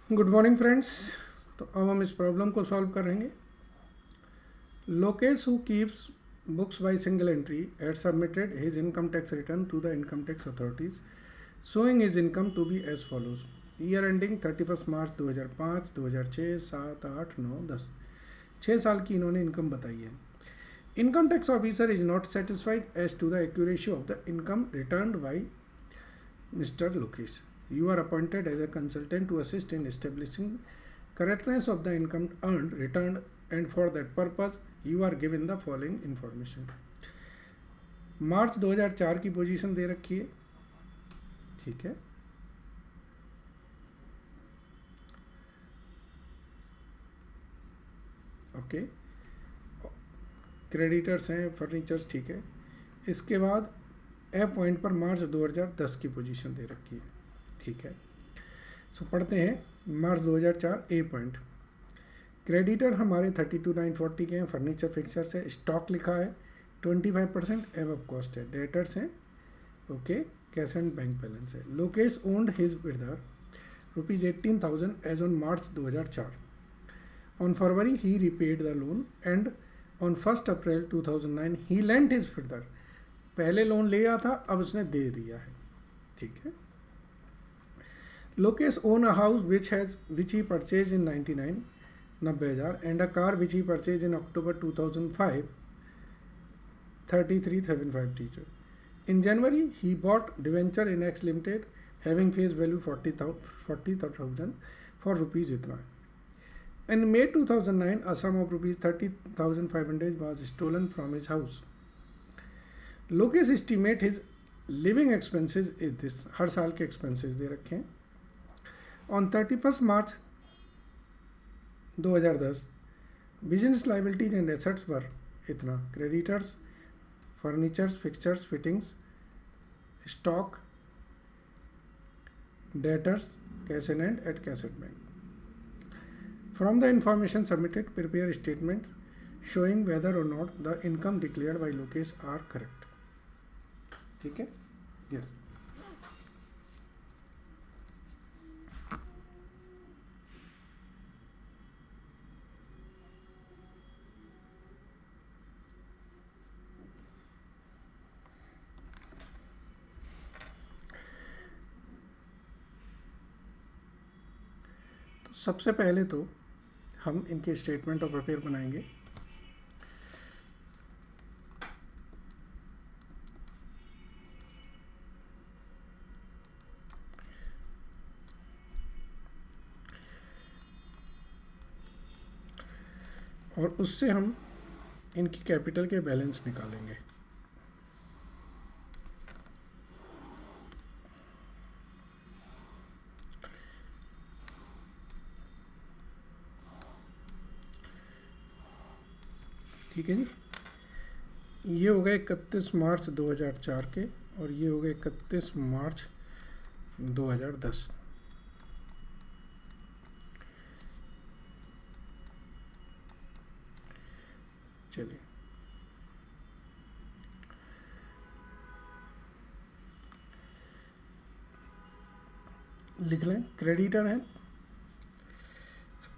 Good morning friends. तो अब हम इस प्रॉब्लम को सॉल्व करेंगे। Lokesh who keeps books by single entry had submitted his income tax return to the income tax authorities showing his income to be as follows. Year ending 31 March 2005, 2006, 7, 8, 9, 10। 6 साल की इन्होंने income बताई है। Income tax officer is not satisfied as to the accuracy of the income return by Mr. Lokesh. You are appointed as a consultant to assist in establishing correctness of the income earned, returned, and for that purpose, you are given the following information. मार्च 2004 की position दे रखी है, ठीक है। Okay, creditors हैं, furnitures, ठीक है। इसके बाद ए पॉइंट पर मार्च 2010 की पोजीशन दे रखी है, ठीक है। सो पढ़ते हैं मार्च 2004 ए पॉइंट। क्रेडिटर हमारे 32,940 के हैं, फर्नीचर फिक्सचर्स है, स्टॉक लिखा है 25% एवब कॉस्ट है, डेटर्स हैं, okay, cash and bank balance है। Lokesh owned his brother ₹18,000 as on March 2004। On February he repaid the loan and on 1 April 2009 he lent his brother. पहले लोन लिया था, अब उसने दे दिया है, ठीक है। Lokesh own a house which he purchase in 99, 90,000, and a car which he purchase in October 2005, 33,750। In January he bought debenture in x limited having face value 40,000 for rupees इतना। इन May 2009 a sum of rupees 30,500 was stolen from his house. Lokesh estimate his living expenses is this. हर साल के expenses दे रखे हैं। On 31 March 2010 business liabilities and assets पर इतना। Creditors, furnitures, fixtures, fittings, stock, debtors, cash in hand at cash at bank. From the information submitted prepare statement showing whether or not the income declared by Lokesh are correct, ठीक है। Yes, तो सबसे पहले तो हम इनके स्टेटमेंट ऑफ अफेयर बनाएंगे। और उससे हम इनकी कैपिटल के बैलेंस निकालेंगे। ठीक है जी, ये हो गए 31 मार्च 2004 के, और ये हो गए 31 मार्च 2010। चलिए, लिख लें। क्रेडिटर हैं,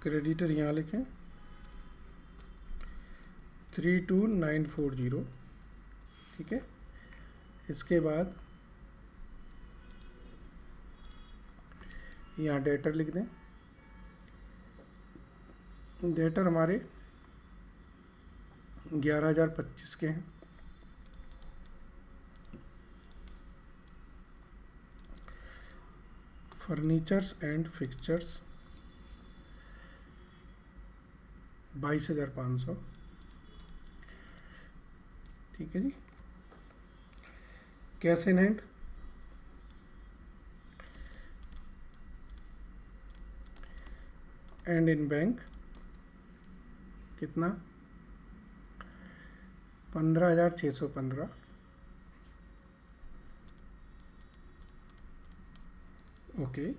क्रेडिटर यहाँ लिखें 32,940, ठीक है। इसके बाद यहाँ डेटर लिख दें। डेटर हमारे 11,025 के हैं। फर्नीचर्स एंड फिक्सचर्स 22,500, ठीक है जी। Cash in hand and in bank कितना? 15,615, ओके।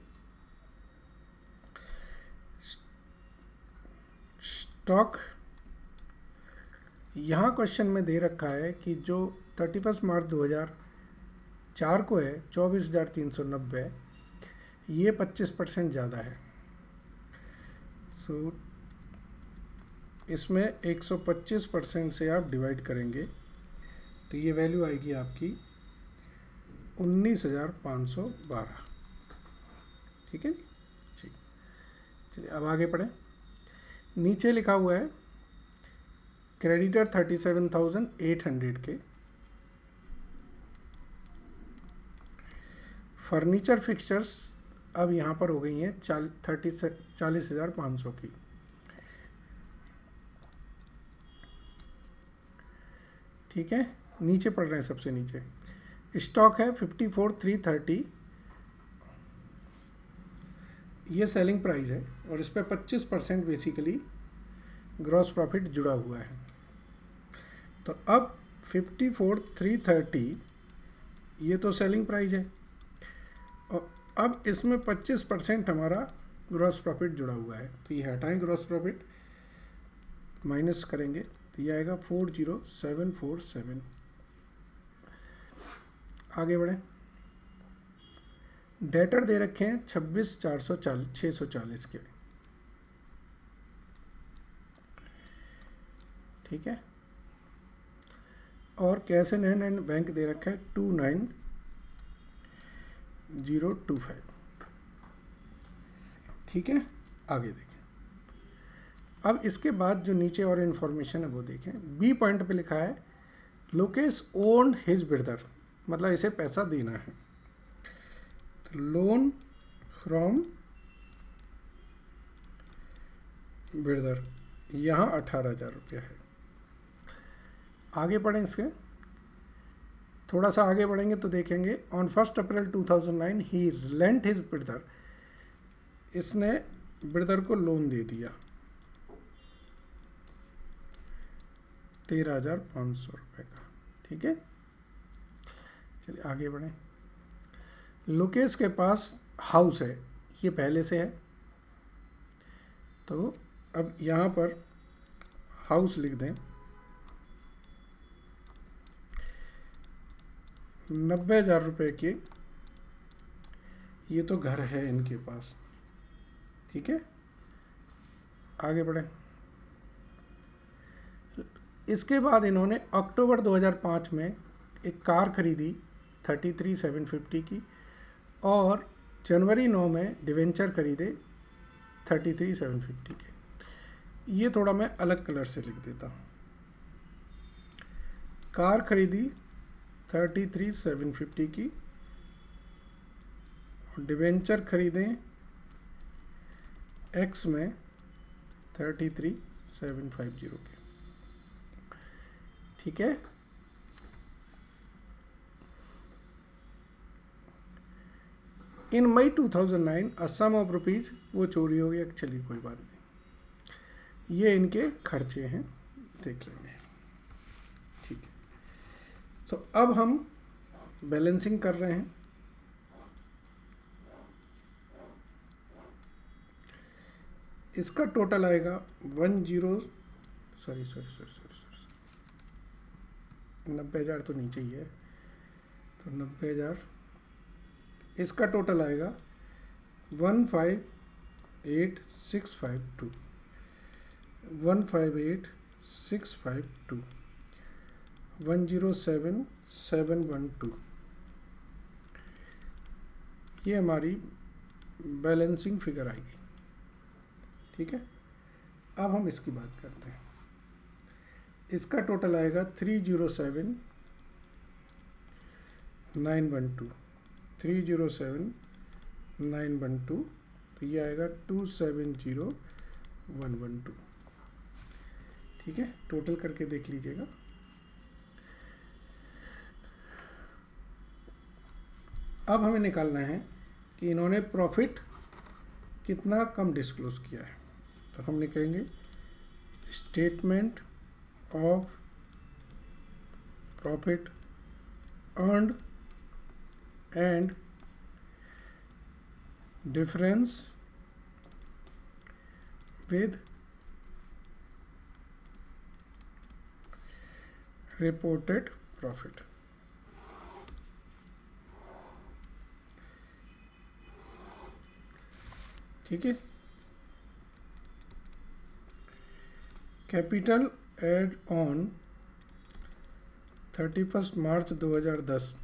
स्टॉक यहाँ क्वेश्चन में दे रखा है कि जो 31 मार्च 2004 को है 24,390, ये 25% ज़्यादा है, सो इसमें 125% से आप डिवाइड करेंगे तो ये वैल्यू आएगी आपकी 19,512। ठीक है जी, ठीक। चलिए अब आगे पढ़ें। नीचे लिखा हुआ है क्रेडिटर 37,800 के, फर्नीचर फिक्सचर्स अब यहाँ पर हो गई हैं 40,500 की। ठीक है, नीचे पढ़ रहे हैं, सबसे नीचे स्टॉक है 54,330, ये सेलिंग प्राइस है और इस पर 25% बेसिकली ग्रॉस प्रॉफिट जुड़ा हुआ है। तो अब 54,330 ये तो सेलिंग प्राइस है और अब इसमें 25% हमारा ग्रॉस प्रॉफिट जुड़ा हुआ है, तो ये हटाएं, ग्रॉस प्रॉफिट माइनस करेंगे तो ये आएगा 40,747। आगे बढ़ें। डेटर दे रखे हैं 26,640 के। ठीक है, और cash in hand and bank दे रखा है 29,025। ठीक है, आगे देखें। अब इसके बाद जो नीचे और इन्फॉर्मेशन है वो देखें। बी पॉइंट पे लिखा है लोकेश ओन्ड हिज ब्रदर, मतलब इसे पैसा देना है। तो लोन फ्रॉम ब्रदर, यहाँ 18,000 रुपया है। आगे पढ़ें, इसके थोड़ा सा आगे बढ़ेंगे तो देखेंगे on 1 April 2009 he lent his brother, इसने ब्रदर को लोन दे दिया 13,500 रुपये का। ठीक है, चलिए आगे बढ़ें। लोकेश के पास हाउस है, ये पहले से है, तो अब यहाँ पर हाउस लिख दें 90,000 रुपये के, ये तो घर है इनके पास। ठीक है, आगे बढ़ें। इसके बाद इन्होंने अक्टूबर 2005 में एक कार खरीदी 33,750 की और जनवरी 9 में डिवेंचर खरीदे 33,750 के। ये थोड़ा मैं अलग कलर से लिख देता हूँ। कार खरीदी 33,750 की और डिवेंचर खरीदें एक्स में 33,750 के। ठीक है, इन मई 2009 अ सम ऑफ रुपीज़, वो चोरी हो गया, चलिए कोई बात नहीं, ये इनके खर्चे हैं, देख लेंगे। ठीक है, तो अब हम बैलेंसिंग कर रहे हैं। इसका टोटल आएगा 90,000 तो नीचे ही है, तो 90,000, इसका टोटल आएगा 158,652, 158,652, 107,712, ये हमारी बैलेंसिंग फिगर आएगी। ठीक है, अब हम इसकी बात करते हैं। इसका टोटल आएगा 307,912, 307,912, तो ये आएगा 270,112। ठीक है, टोटल करके देख लीजिएगा। अब हमें निकालना है कि इन्होंने प्रॉफिट कितना कम डिस्क्लोज किया है, तो हम लिखेंगे statement of profit earned and difference with reported profit. ठीक है, capital add on 31 March 2010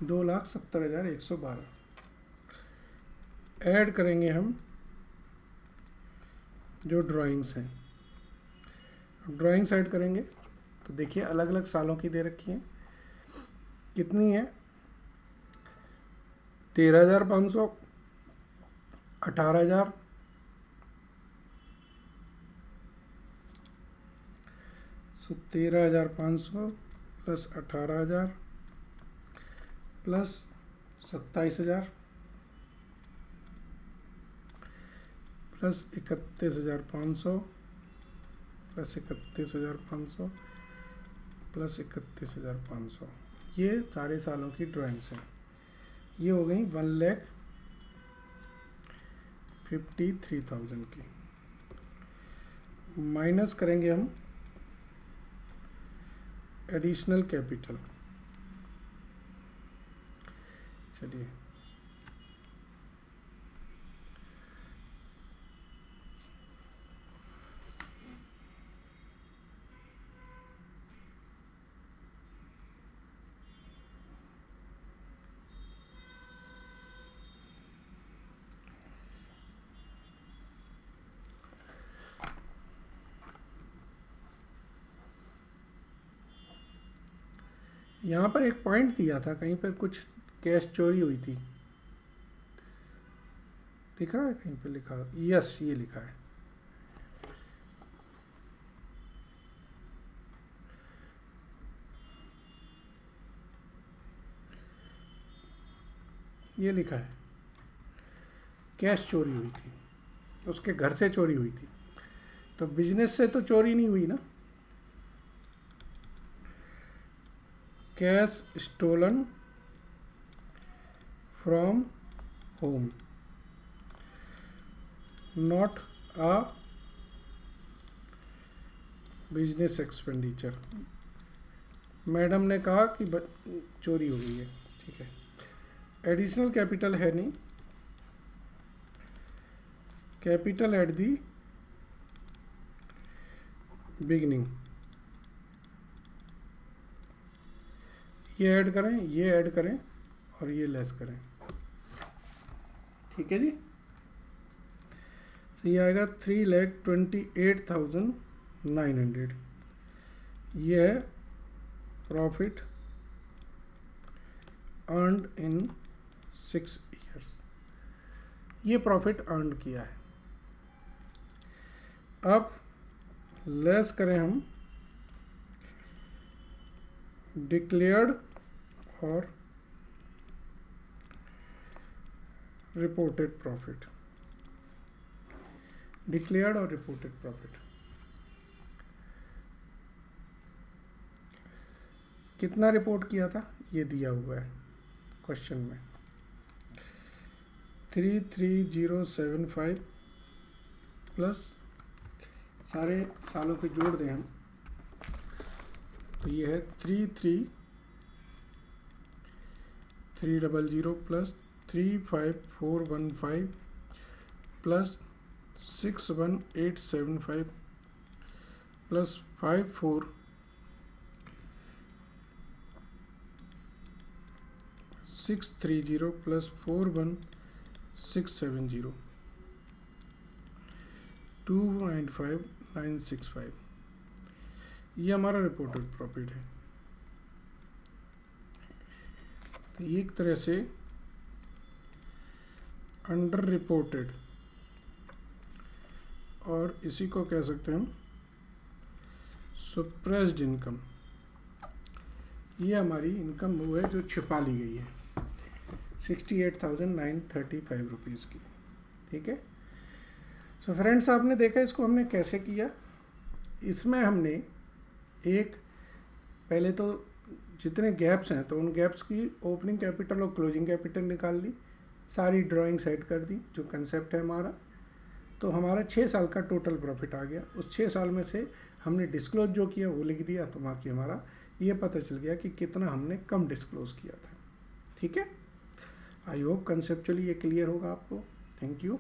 2,70,112 add करेंगे हम जो ड्राइंग्स हैं। ड्राइंग्स ऐड करेंगे तो देखिए अलग अलग सालों की दे रखी हैं। कितनी है? 13,500, 18,000, 13,500 plus 18,000 plus 27,000 plus 31,500 plus 31,500 plus 31,500, ये सारे सालों की ड्राइंग्स हैं। ये हो गई 1,53,000 की। माइनस करेंगे हम एडिशनल कैपिटल। चलिए यहाँ पर एक पॉइंट दिया था, कहीं पर कुछ कैश चोरी हुई थी, दिख रहा है कहीं पे लिखा? यस, ये लिखा है। ये लिखा है कैश चोरी हुई थी, उसके घर से चोरी हुई थी। तो बिजनेस से तो चोरी नहीं हुई ना। Cash stolen from home, not a business expenditure. Madam ने कहा कि चोरी हो गई है, ठीक है। एडिशनल कैपिटल है नहीं, कैपिटल एट दी बिगिनिंग। ये ऐड करें, ये ऐड करें और ये लेस करें, ठीक है जी। तो ये आएगा 3,28,900। ये है प्रॉफिट अर्नड इन 6 ईयर्स। ये प्रॉफिट अर्न किया है। अब लेस करें हम डिक्लेयर्ड और रिपोर्टेड प्रॉफिट। डिक्लेयर्ड और रिपोर्टेड प्रॉफिट कितना रिपोर्ट किया था, ये दिया हुआ है क्वेश्चन में। 3,3075 प्लस सारे सालों के जोड़ दें हम, तो ये है 3,300 प्लस 3,5415 प्लस 6,1875 प्लस 5,4630 प्लस 4,1670 295,965। ये हमारा रिपोर्टेड प्रॉफिट है। तो एक तरह से अंडर रिपोर्टेड, और इसी को कह सकते हैं हम सप्रेस्ड इनकम। ये हमारी इनकम वो है जो छिपा ली गई है 68,935 रुपीज़ की, ठीक है। सो फ्रेंड्स, आपने देखा इसको हमने कैसे किया। इसमें हमने एक पहले तो जितने गैप्स हैं तो उन गैप्स की ओपनिंग कैपिटल और क्लोजिंग कैपिटल निकाल ली, सारी ड्राइंग सेट कर दी जो कंसेप्ट है हमारा। तो हमारा 6 साल का टोटल प्रॉफिट आ गया। उस 6 साल में से हमने डिस्क्लोज जो किया वो लिख दिया, तो बाकी हमारा ये पता चल गया कि कितना हमने कम डिस्क्लोज किया था, ठीक है। आई होप कंसेप्चुअली ये क्लियर होगा आपको। Thank you.